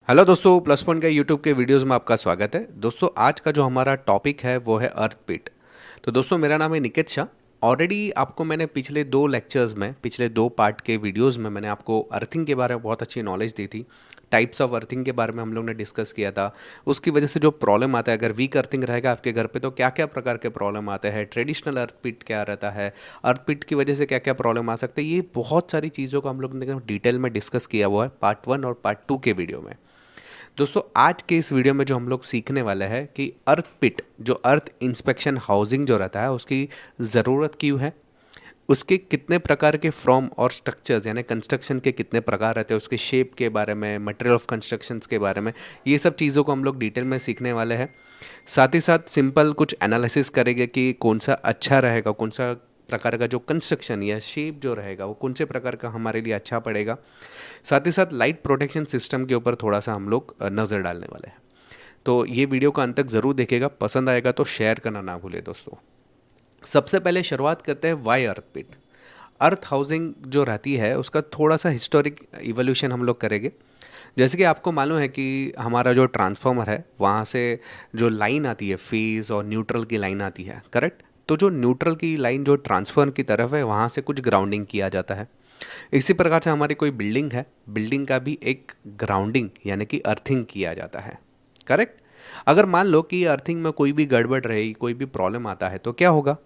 Hello दोस्तों, plus point के YouTube के वीडियोस में आपका स्वागत है। दोस्तों, आज का जो हमारा टॉपिक है वो है अर्थक्वेक। तो दोस्तों, मेरा नाम है निकेत शाह। ऑलरेडी आपको मैंने पिछले दो लेक्चर्स में, पिछले दो पार्ट के वीडियोस में मैंने आपको अर्थिंग के बारे में बहुत अच्छी नॉलेज दी थी। टाइप्स ऑफ अर्थिंग के बारे में हम लोग ने डिस्कस किया था। उसकी वजह से जो प्रॉब्लम आता है, अगर वीक अर्थिंग रहेगा आपके घर पे तो क्या क्या प्रकार के प्रॉब्लम आते हैं, ट्रेडिशनल अर्थक्वेक क्या रहता है, अर्थक्वेक की वजह से क्या क्या प्रॉब्लम आ सकते हैं, ये बहुत सारी चीज़ों को हम लोग ने डिटेल में डिस्कस किया हुआ है पार्ट 1 और पार्ट 2 के वीडियो में। दोस्तों, आज के इस वीडियो में जो हम लोग सीखने वाले हैं कि अर्थ पिट, जो अर्थ इंस्पेक्शन हाउसिंग जो रहता है, उसकी ज़रूरत क्यों है, उसके कितने प्रकार के फॉर्म और स्ट्रक्चर्स यानी कंस्ट्रक्शन के कितने प्रकार रहते हैं, उसके शेप के बारे में, मटेरियल ऑफ कंस्ट्रक्शंस के बारे में, ये सब चीज़ों को हम लोग डिटेल में सीखने वाले हैं। साथ ही साथ सिंपल कुछ एनालिसिस करेंगे कि कौन सा अच्छा रहेगा, कौन सा प्रकार का जो कंस्ट्रक्शन या शेप जो रहेगा वो कौन से प्रकार का हमारे लिए अच्छा पड़ेगा। साथ ही साथ लाइट प्रोटेक्शन सिस्टम के ऊपर थोड़ा सा हम लोग नज़र डालने वाले हैं। तो ये वीडियो का अंत तक ज़रूर देखेगा, पसंद आएगा तो शेयर करना ना भूले। दोस्तों, सबसे पहले शुरुआत करते हैं वाई अर्थक्वेक। अर्थ हाउसिंग जो रहती है उसका थोड़ा सा हिस्टोरिक इवोल्यूशन हम लोग करेंगे। जैसे कि आपको मालूम है कि हमारा जो ट्रांसफार्मर है वहाँ से जो लाइन आती है, फेज़ और न्यूट्रल की लाइन आती है, करेक्ट। तो जो न्यूट्रल की लाइन जो ट्रांसफार्मर की तरफ है वहाँ से कुछ ग्राउंडिंग किया जाता है। इसी प्रकार से हमारी कोई बिल्डिंग है, बिल्डिंग का भी एक ग्राउंडिंग यानी कि अर्थिंग किया जाता है, करेक्ट। अगर मान लो कि अर्थिंग में कोई भी गड़बड़ रही, कोई भी प्रॉब्लम आता है तो क्या होगा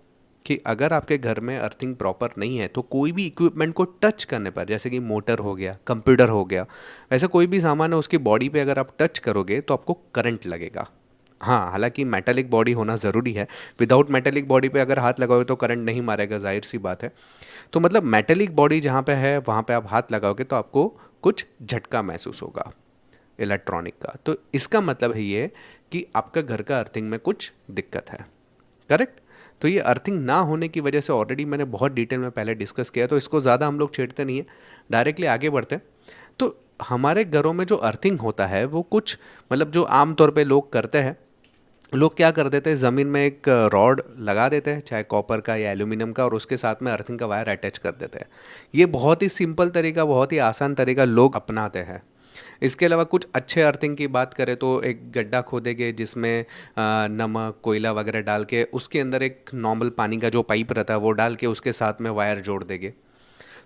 कि अगर आपके घर में अर्थिंग प्रॉपर नहीं है तो कोई भी इक्विपमेंट को टच करने पर, जैसे कि मोटर हो गया, कंप्यूटर हो गया, ऐसा कोई भी सामान है उसकी बॉडी पे अगर आप टच करोगे तो आपको करंट लगेगा। हाँ, हालांकि मेटालिक बॉडी होना ज़रूरी है। विदाउट मेटालिक बॉडी पे अगर हाथ लगाओगे तो करंट नहीं मारेगा, जाहिर सी बात है। तो मतलब मेटेलिक बॉडी जहाँ पे है वहाँ पे आप हाथ लगाओगे तो आपको कुछ झटका महसूस होगा इलेक्ट्रॉनिक का। तो इसका मतलब है ये कि आपका घर का अर्थिंग में कुछ दिक्कत है, करेक्ट। तो ये अर्थिंग ना होने की वजह से ऑलरेडी मैंने बहुत डिटेल में पहले डिस्कस किया, तो इसको ज़्यादा हम लोग छेड़ते नहीं है, डायरेक्टली आगे बढ़ते हैं। तो हमारे घरों में जो अर्थिंग होता है वो कुछ मतलब जो आमतौर पे लोग करते हैं, लोग क्या कर देते हैं, ज़मीन में एक रॉड लगा देते हैं, चाहे कॉपर का या एल्यूमिनियम का, और उसके साथ में अर्थिंग का वायर अटैच कर देते हैं। ये बहुत ही सिंपल तरीका, बहुत ही आसान तरीका लोग अपनाते हैं। इसके अलावा कुछ अच्छे अर्थिंग की बात करें तो एक गड्ढा खोदेंगे जिसमें नमक, कोयला वगैरह डाल के उसके अंदर एक नॉर्मल पानी का जो पाइप रहता है वो डाल के उसके साथ में वायर जोड़ देंगे।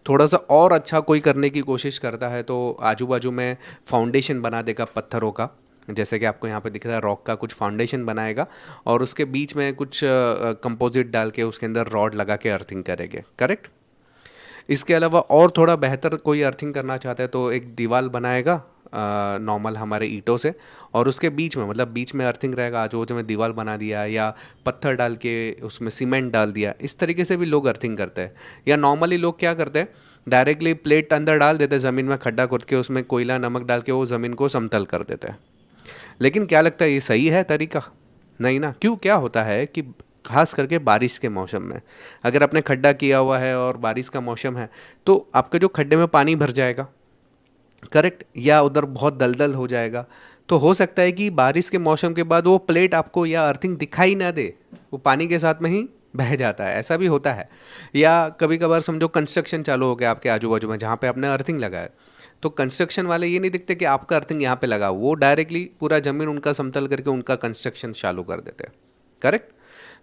थोड़ा सा और अच्छा कोई करने की कोशिश करता है तो आजू बाजू में फाउंडेशन बना देगा पत्थरों का, जैसे कि आपको यहाँ पे दिख रहा है, रॉक का कुछ फाउंडेशन बनाएगा और उसके बीच में कुछ कंपोजिट डाल के उसके अंदर रॉड लगा के अर्थिंग करेंगे, करेक्ट। इसके अलावा और थोड़ा बेहतर कोई अर्थिंग करना चाहता है तो एक दीवार बनाएगा नॉर्मल हमारे ईंटों से, और उसके बीच में मतलब बीच में अर्थिंग रहेगा, आजू बाजू में दीवार बना दिया या पत्थर डाल के उसमें सीमेंट डाल दिया। इस तरीके से भी लोग अर्थिंग करते हैं। या नॉर्मली लोग क्या करते हैं, डायरेक्टली प्लेट अंदर डाल देते हैं ज़मीन में, खड्डा खोद के उसमें कोयला नमक डाल के वो ज़मीन को समतल कर देते हैं। लेकिन क्या लगता है ये सही है तरीका? नहीं ना। क्यों? क्या होता है कि खास करके बारिश के मौसम में अगर आपने खड्डा किया हुआ है और बारिश का मौसम है तो आपके जो खड्डे में पानी भर जाएगा, करेक्ट, या उधर बहुत दलदल हो जाएगा। तो हो सकता है कि बारिश के मौसम के बाद वो प्लेट आपको या अर्थिंग दिखाई ना दे, वो पानी के साथ में ही बह जाता है, ऐसा भी होता है। या कभी कभार समझो कंस्ट्रक्शन चालू हो गया आपके आजू बाजू में जहाँ पे आपने अर्थिंग लगाया, तो कंस्ट्रक्शन वाले ये नहीं दिखते कि आपका अर्थिंग यहाँ पे लगा, वो डायरेक्टली पूरा ज़मीन उनका समतल करके उनका कंस्ट्रक्शन चालू कर देते हैं, करेक्ट।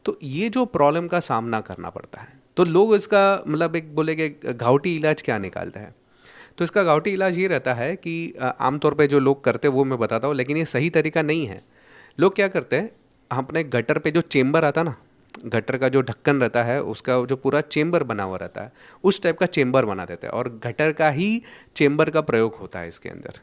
तो ये जो प्रॉब्लम का सामना करना पड़ता है, तो लोग इसका मतलब एक बोलेंगे घावटी इलाज क्या निकालते हैं। तो इसका घावटी इलाज ये रहता है कि आमतौर पे जो लोग करते हैं वो मैं बताता हूँ, लेकिन ये सही तरीका नहीं है। लोग क्या करते हैं, अपने गटर पे जो चेम्बर आता ना, गटर का जो ढक्कन रहता है उसका जो पूरा चेम्बर बना हुआ रहता है, उस टाइप का चेम्बर बना देते हैं और गटर का ही चेम्बर का प्रयोग होता है इसके अंदर।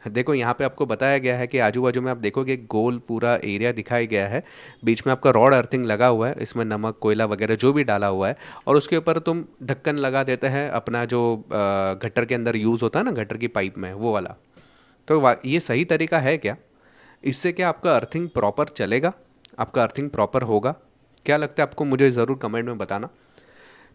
देखो यहाँ पे आपको बताया गया है कि आजू बाजू में आप देखोगे गोल पूरा एरिया दिखाया गया है, बीच में आपका रॉड अर्थिंग लगा हुआ है, इसमें नमक कोयला वगैरह जो भी डाला हुआ है, और उसके ऊपर तुम ढक्कन लगा देते हैं अपना जो गटर के अंदर यूज़ होता है ना, गटर की पाइप में वो वाला। तो ये सही तरीका है क्या? इससे क्या आपका अर्थिंग प्रॉपर चलेगा? आपका अर्थिंग प्रॉपर होगा? क्या लगता है आपको? मुझे ज़रूर कमेंट में बताना।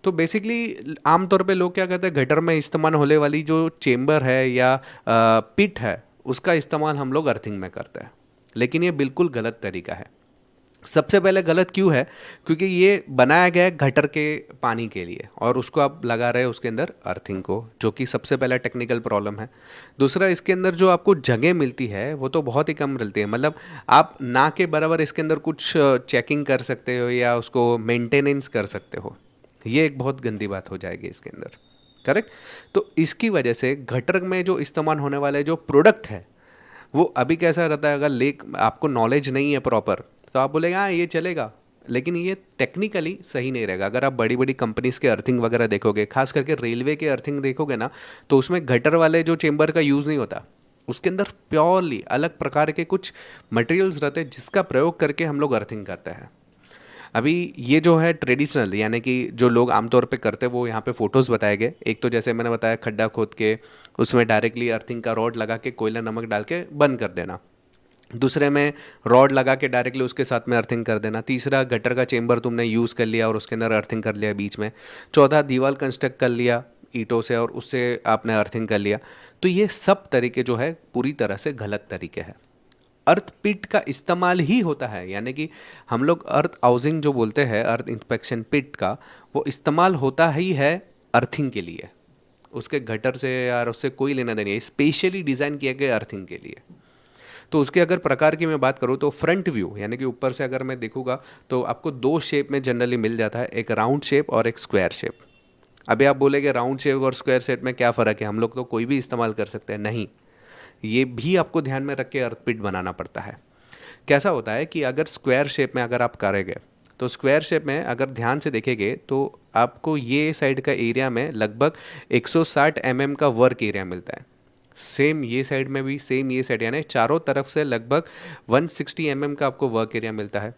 तो बेसिकली आमतौर पे लोग क्या कहते हैं, गटर में इस्तेमाल होने वाली जो चेम्बर है या पिट है उसका इस्तेमाल हम लोग अर्थिंग में करते हैं, लेकिन ये बिल्कुल गलत तरीका है। सबसे पहले गलत क्यों है? क्योंकि ये बनाया गया है गटर के पानी के लिए और उसको आप लगा रहे हैं उसके अंदर अर्थिंग को, जो कि सबसे पहला टेक्निकल प्रॉब्लम है। दूसरा, इसके अंदर जो आपको जगह मिलती है वो तो बहुत ही कम मिलती है, मतलब आप ना के बराबर इसके अंदर कुछ चेकिंग कर सकते हो या उसको मेंटेनेंस कर सकते हो। ये एक बहुत गंदी बात हो जाएगी इसके अंदर, करेक्ट। तो इसकी वजह से गटर में जो इस्तेमाल होने वाले जो प्रोडक्ट है वो अभी कैसा रहता है, अगर लेक आपको नॉलेज नहीं है प्रॉपर तो आप बोलेंगे हाँ ये चलेगा, लेकिन ये टेक्निकली सही नहीं रहेगा। अगर आप बड़ी बड़ी कंपनीज के अर्थिंग वगैरह देखोगे, खास करके रेलवे के अर्थिंग देखोगे ना, तो उसमें गटर वाले जो चेंबर का यूज़ नहीं होता, उसके अंदर प्योरली अलग प्रकार के कुछ मटेरियल्स रहते हैं जिसका प्रयोग करके हम लोग अर्थिंग करते हैं। अभी ये जो है ट्रेडिशनल, यानी कि जो लोग आमतौर पे करते हैं वो यहाँ पे फोटोज़ बताए गए। एक तो जैसे मैंने बताया, खड्डा खोद के उसमें डायरेक्टली अर्थिंग का रॉड लगा के कोयला नमक डाल के बंद कर देना। दूसरे में रॉड लगा के डायरेक्टली उसके साथ में अर्थिंग कर देना। तीसरा, गटर का चेंबर तुमने यूज़ कर लिया और उसके अंदर अर्थिंग कर लिया बीच में। चौथा, दीवार कंस्ट्रक्ट कर लिया ईंटों से और उससे आपने अर्थिंग कर लिया। तो ये सब तरीके जो है पूरी तरह से गलत तरीके हैं। अर्थ पिट का इस्तेमाल ही होता है, यानी कि हम लोग अर्थ हाउसिंग जो बोलते हैं, अर्थ इंस्पेक्शन पिट का, वो इस्तेमाल होता ही है अर्थिंग के लिए। उसके गटर से यार उससे कोई लेना देना नहीं, स्पेशली डिज़ाइन किया गया अर्थिंग के लिए। तो उसके अगर प्रकार की मैं बात करूँ तो फ्रंट व्यू, यानी कि ऊपर से अगर मैं देखूंगा तो आपको दो शेप में जनरली मिल जाता है, एक राउंड शेप और एक स्क्वायर शेप। अभी आप बोलेंगे राउंड शेप और स्क्वायर शेप में क्या फ़र्क है, हम लोग तो कोई भी इस्तेमाल कर सकते हैं। नहीं, ये भी आपको ध्यान में रख के अर्थपिट बनाना पड़ता है। कैसा होता है कि अगर स्क्वायर शेप में अगर आप करेंगे तो स्क्वायर शेप में अगर ध्यान से देखेंगे तो आपको ये साइड का एरिया में लगभग 160 mm का वर्क एरिया मिलता है। सेम ये साइड में भी, सेम ये साइड, यानी चारों तरफ से लगभग 160 mm का आपको वर्क एरिया मिलता है।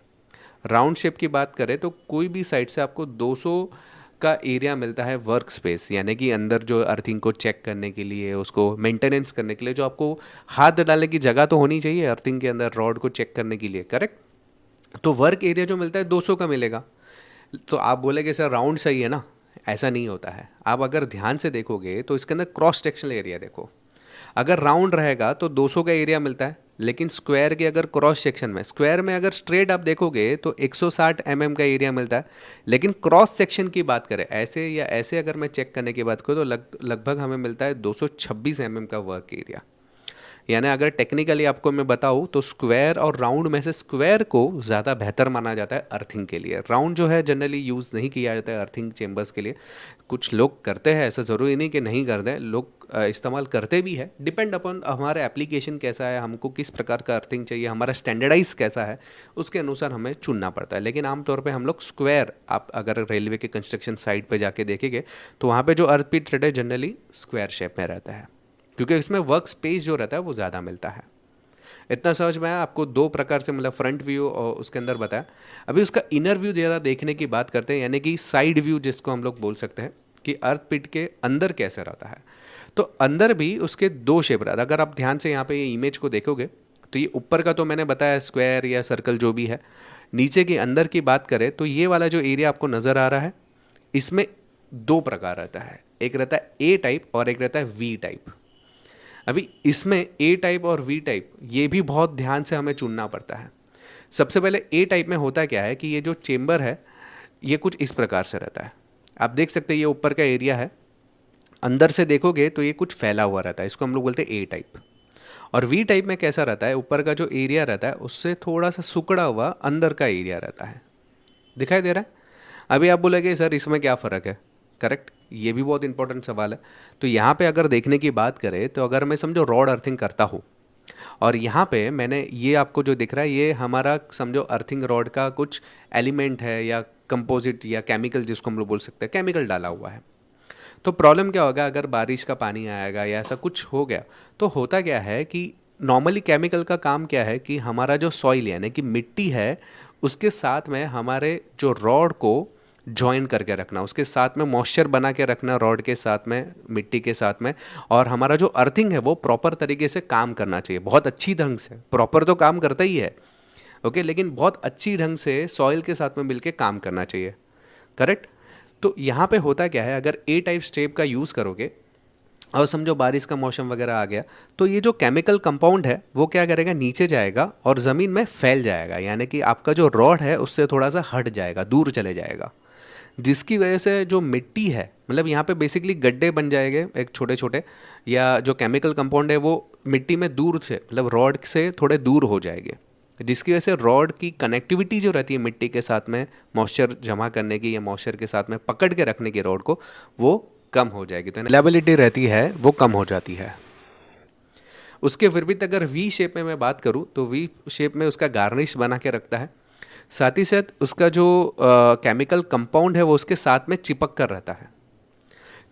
राउंड शेप की बात करें तो कोई भी साइड से आपको 200 का एरिया मिलता है वर्क स्पेस, यानी कि अंदर जो अर्थिंग को चेक करने के लिए, उसको मेंटेनेंस करने के लिए जो आपको हाथ डालने की जगह तो होनी चाहिए अर्थिंग के अंदर रॉड को चेक करने के लिए, करेक्ट। तो वर्क एरिया जो मिलता है 200 का मिलेगा। तो आप बोलेगे सर राउंड सही है ना, ऐसा नहीं होता है। आप अगर ध्यान से देखोगे तो इसके अंदर क्रॉस सेक्शनल एरिया देखो, अगर राउंड रहेगा तो 200 का एरिया मिलता है, लेकिन स्क्वायर के अगर क्रॉस सेक्शन में, स्क्वायर में अगर स्ट्रेट आप देखोगे तो 160 mm का एरिया मिलता है, लेकिन क्रॉस सेक्शन की बात करें ऐसे या ऐसे अगर मैं चेक करने की बात करूँ तो लगभग हमें मिलता है 226 mm का वर्क एरिया। यानी अगर टेक्निकली आपको मैं बताऊँ तो स्क्वायर और राउंड में से स्क्वायर को ज़्यादा बेहतर माना जाता है अर्थिंग के लिए। राउंड जो है जनरली यूज़ नहीं किया जाता है अर्थिंग चेंबर्स के लिए। कुछ लोग करते हैं, ऐसा ज़रूरी नहीं कि नहीं करते हैं, लोग इस्तेमाल करते भी है। डिपेंड अपॉन हमारे एप्लीकेशन कैसा है, हमको किस प्रकार का अर्थिंग चाहिए, हमारा स्टैंडर्डाइज कैसा है, उसके अनुसार हमें चुनना पड़ता है। लेकिन आमतौर पे हम लोग स्क्वायर, आप अगर रेलवे के कंस्ट्रक्शन साइट पे जाके देखेंगे तो वहाँ पे जो अर्थ पीट रहता है जनरली स्क्वायर शेप में रहता है, क्योंकि इसमें वर्क स्पेस जो रहता है वो ज़्यादा मिलता है। इतना समझ में आया आपको? दो प्रकार से, मतलब फ्रंट व्यू और उसके अंदर बताया। अभी उसका इनर व्यू ज़रा देखने की बात करते हैं, यानी कि साइड व्यू जिसको हम लोग बोल सकते हैं कि अर्थ पिट के अंदर कैसे रहता है। तो अंदर भी उसके दो शेप रहता है। अगर आप ध्यान से यहाँ पे ये इमेज को देखोगे तो ये ऊपर का तो मैंने बताया स्क्वायर या सर्कल जो भी है, नीचे के अंदर की बात करें तो ये वाला जो एरिया आपको नज़र आ रहा है, इसमें दो प्रकार रहता है, एक रहता है ए टाइप और एक रहता है वी टाइप। अभी इसमें ए टाइप और वी टाइप ये भी बहुत ध्यान से हमें चुनना पड़ता है। सबसे पहले ए टाइप में होता क्या है कि ये जो चेंबर है ये कुछ इस प्रकार से रहता है। आप देख सकते हैं ये ऊपर का एरिया है, अंदर से देखोगे तो ये कुछ फैला हुआ रहता है, इसको हम लोग बोलते हैं ए टाइप। और वी टाइप में कैसा रहता है, ऊपर का जो एरिया रहता है उससे थोड़ा सा सिकुड़ा हुआ अंदर का एरिया रहता है। दिखाई दे रहा है? अभी आप बोलेंगे सर इसमें क्या फ़र्क है, करेक्ट, ये भी बहुत इंपॉर्टेंट सवाल है। तो यहाँ पे अगर देखने की बात करें तो अगर मैं समझो रॉड अर्थिंग करता हूँ और यहाँ पे मैंने ये आपको जो दिख रहा है ये हमारा समझो अर्थिंग रॉड का कुछ एलिमेंट है या कंपोजिट या केमिकल, जिसको हम लोग बोल सकते हैं, केमिकल डाला हुआ है। तो प्रॉब्लम क्या होगा, अगर बारिश का पानी आएगा या ऐसा कुछ हो गया तो होता क्या है कि नॉर्मली केमिकल का काम क्या है कि हमारा जो सॉइल यानी कि मिट्टी है उसके साथ में हमारे जो रॉड को जॉइन करके रखना, उसके साथ में मॉइस्चर बना के रखना रॉड के साथ में, मिट्टी के साथ में। और हमारा जो अर्थिंग है वो प्रॉपर तरीके से काम करना चाहिए, बहुत अच्छी ढंग से। प्रॉपर तो काम करता ही है, ओके, लेकिन बहुत अच्छी ढंग से सॉइल के साथ में मिलके काम करना चाहिए, करेक्ट। तो यहाँ पे होता क्या है, अगर ए टाइप स्टेप का यूज़ करोगे और समझो बारिश का मौसम वगैरह आ गया, तो ये जो केमिकल कंपाउंड है वो क्या करेगा, नीचे जाएगा और ज़मीन में फैल जाएगा, यानी कि आपका जो रॉड है उससे थोड़ा सा हट जाएगा, दूर चले जाएगा, जिसकी वजह से जो मिट्टी है, मतलब यहाँ पे बेसिकली गड्ढे बन जाएंगे एक छोटे छोटे, या जो केमिकल कंपाउंड है वो मिट्टी में दूर से, मतलब रॉड से थोड़े दूर हो जाएंगे, जिसकी वजह से रॉड की कनेक्टिविटी जो रहती है मिट्टी के साथ में मॉइस्चर जमा करने की या मॉइस्चर के साथ में पकड़ के रखने की रॉड को, वो कम हो जाएगी, तो रिलायबिलिटी रहती है वो कम हो जाती है। उसके विपरीत अगर वी शेप में मैं बात करूं तो वी शेप में उसका गार्निश बना के रखता है, साथ ही साथ उसका जो केमिकल कंपाउंड है वो उसके साथ में चिपक कर रहता है।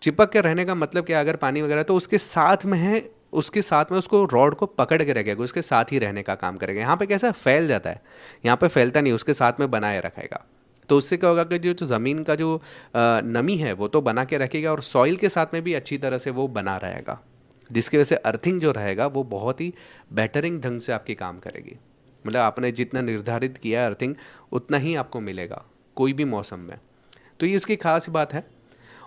चिपक के रहने का मतलब क्या, अगर पानी वगैरह तो उसके साथ में है, उसके साथ में उसको रॉड को पकड़ के रखेगा, उसके साथ ही रहने का काम करेगा। यहाँ पे कैसा फैल जाता है, यहाँ पे फैलता नहीं, उसके साथ में बनाए रखेगा। तो उससे क्या होगा कि जो ज़मीन का जो नमी है वो तो बना के रखेगा और सॉइल के साथ में भी अच्छी तरह से वो बना रहेगा, जिसकी वजह से अर्थिंग जो रहेगा वो बहुत ही बेहतरीन ढंग से आपकी काम करेगी। मतलब आपने जितना निर्धारित किया है अर्थिंग, उतना ही आपको मिलेगा कोई भी मौसम में। तो ये इसकी खास बात है।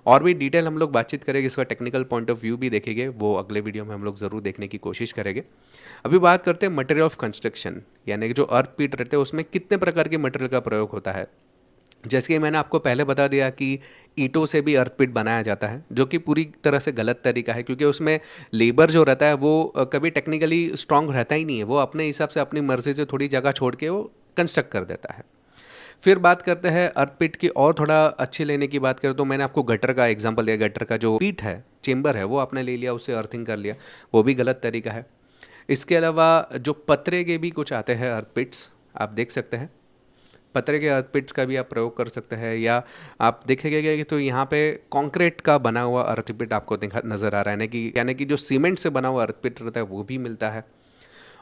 और भी डिटेल हम लोग बातचीत करेंगे, इसका टेक्निकल पॉइंट ऑफ व्यू भी देखेंगे, वो अगले वीडियो में हम लोग ज़रूर देखने की कोशिश करेंगे। अभी बात करते हैं मटेरियल ऑफ कंस्ट्रक्शन, यानी कि जो अर्थ पीट रहते हैं उसमें कितने प्रकार के मटेरियल का प्रयोग होता है। जैसे कि मैंने आपको पहले बता दिया कि ईंटों से भी अर्थपीट बनाया जाता है, जो कि पूरी तरह से गलत तरीका है, क्योंकि उसमें लेबर जो रहता है वो कभी टेक्निकली स्ट्रांग रहता ही नहीं है, वो अपने हिसाब से अपनी मर्जी से थोड़ी जगह छोड़ के वो कंस्ट्रक्ट कर देता है। फिर बात करते हैं अर्थपीट की, और थोड़ा अच्छी लेने की बात करें तो मैंने आपको गटर का एग्जांपल दिया, गटर का जो पीट है, चेम्बर है, वो आपने ले लिया, उससे अर्थिंग कर लिया, वो भी गलत तरीका है। इसके अलावा जो पतरे के भी कुछ आते हैं अर्थपिट्स, आप देख सकते हैं, पतरे के अर्थपिट्स का भी आप प्रयोग कर सकते हैं, या आप देखेंगे कि तो यहाँ पे कंक्रीट का बना हुआ अर्थपिट आपको नज़र आ रहा है, यानी कि जो सीमेंट से बना हुआ अर्थपिट रहता है वो भी मिलता है।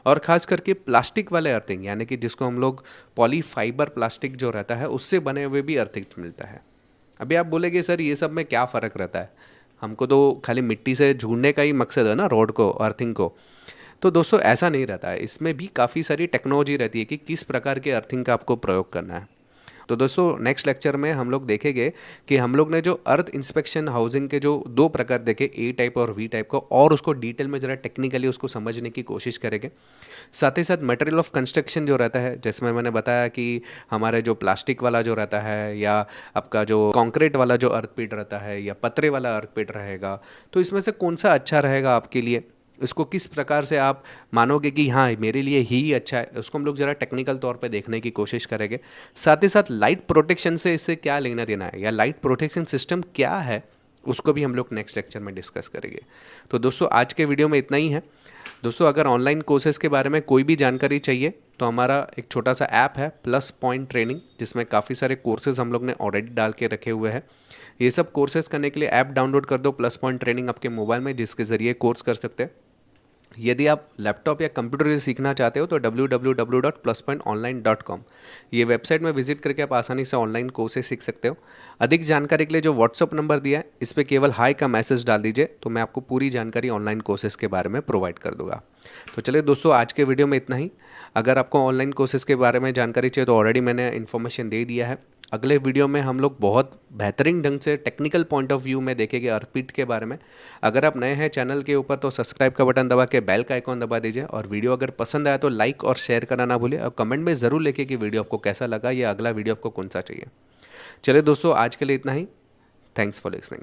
और ख़ास करके प्लास्टिक वाले अर्थिंग, यानी कि जिसको हम लोग पॉलीफाइबर प्लास्टिक जो रहता है उससे बने हुए भी अर्थिंग मिलता है। अभी आप बोलेंगे सर ये सब में क्या फ़र्क रहता है, हमको तो खाली मिट्टी से जोड़ने का ही मकसद है ना रोड को, अर्थिंग को। तो दोस्तों ऐसा नहीं रहता है, इसमें भी काफ़ी सारी टेक्नोलॉजी रहती है कि किस प्रकार के अर्थिंग का आपको प्रयोग करना है। तो दोस्तों नेक्स्ट लेक्चर में हम लोग देखेंगे कि हम लोग ने जो अर्थ इंस्पेक्शन हाउसिंग के जो दो प्रकार देखे, ए टाइप और वी टाइप को, और उसको डिटेल में ज़रा टेक्निकली उसको समझने की कोशिश करेंगे। साथ ही साथ मटेरियल ऑफ कंस्ट्रक्शन जो रहता है, जिसमें मैंने बताया कि हमारे जो प्लास्टिक वाला जो रहता है, या आपका जो कंक्रीट वाला जो अर्थपीट रहता है, या पतरे वाला अर्थपीट रहेगा, तो इसमें से कौन सा अच्छा रहेगा आपके लिए, इसको किस प्रकार से आप मानोगे कि हाँ मेरे लिए ही अच्छा है, उसको हम लोग ज़रा टेक्निकल तौर पे देखने की कोशिश करेंगे। साथ ही साथ लाइट प्रोटेक्शन से इससे क्या लेना देना है, या लाइट प्रोटेक्शन सिस्टम क्या है, उसको भी हम लोग नेक्स्ट लेक्चर में डिस्कस करेंगे। तो दोस्तों आज के वीडियो में इतना ही है। दोस्तों अगर ऑनलाइन कोर्सेज़ के बारे में कोई भी जानकारी चाहिए तो हमारा एक छोटा सा ऐप है प्लस पॉइंट ट्रेनिंग, जिसमें काफ़ी सारे कोर्सेज़ हम लोग ने ऑलरेडी डाल के रखे हुए हैं। ये सब कोर्सेज़ करने के लिए ऐप डाउनलोड कर दो प्लस पॉइंट ट्रेनिंग आपके मोबाइल में, जिसके ज़रिए कोर्स कर सकते हैं। यदि आप लैपटॉप या कंप्यूटर से सीखना चाहते हो तो www.pluspointonline.com ये वेबसाइट में विजिट करके आप आसानी से ऑनलाइन कोर्सेज सीख सकते हो। अधिक जानकारी के लिए जो व्हाट्सअप नंबर दिया है इस पर केवल हाई का मैसेज डाल दीजिए, तो मैं आपको पूरी जानकारी ऑनलाइन कोर्सेज के बारे में प्रोवाइड कर दूंगा। तो चलिए दोस्तों आज के वीडियो में इतना ही। अगर आपको ऑनलाइन कोर्सेज के बारे में जानकारी चाहिए तो ऑलरेडी मैंने इन्फॉर्मेशन दे दिया है। अगले वीडियो में हम लोग बहुत बेहतरीन ढंग से टेक्निकल पॉइंट ऑफ व्यू में देखेंगे अर्थपीट के बारे में। अगर आप नए हैं चैनल के ऊपर तो सब्सक्राइब का बटन दबा के बेल का आइकॉन दबा दीजिए, और वीडियो अगर पसंद आया तो लाइक और शेयर करना ना भूलिए, और कमेंट में ज़रूर लिखिए कि वीडियो आपको कैसा लगा या अगला वीडियो आपको कौन सा चाहिए। चलिए दोस्तों आज के लिए इतना ही। Thanks for listening.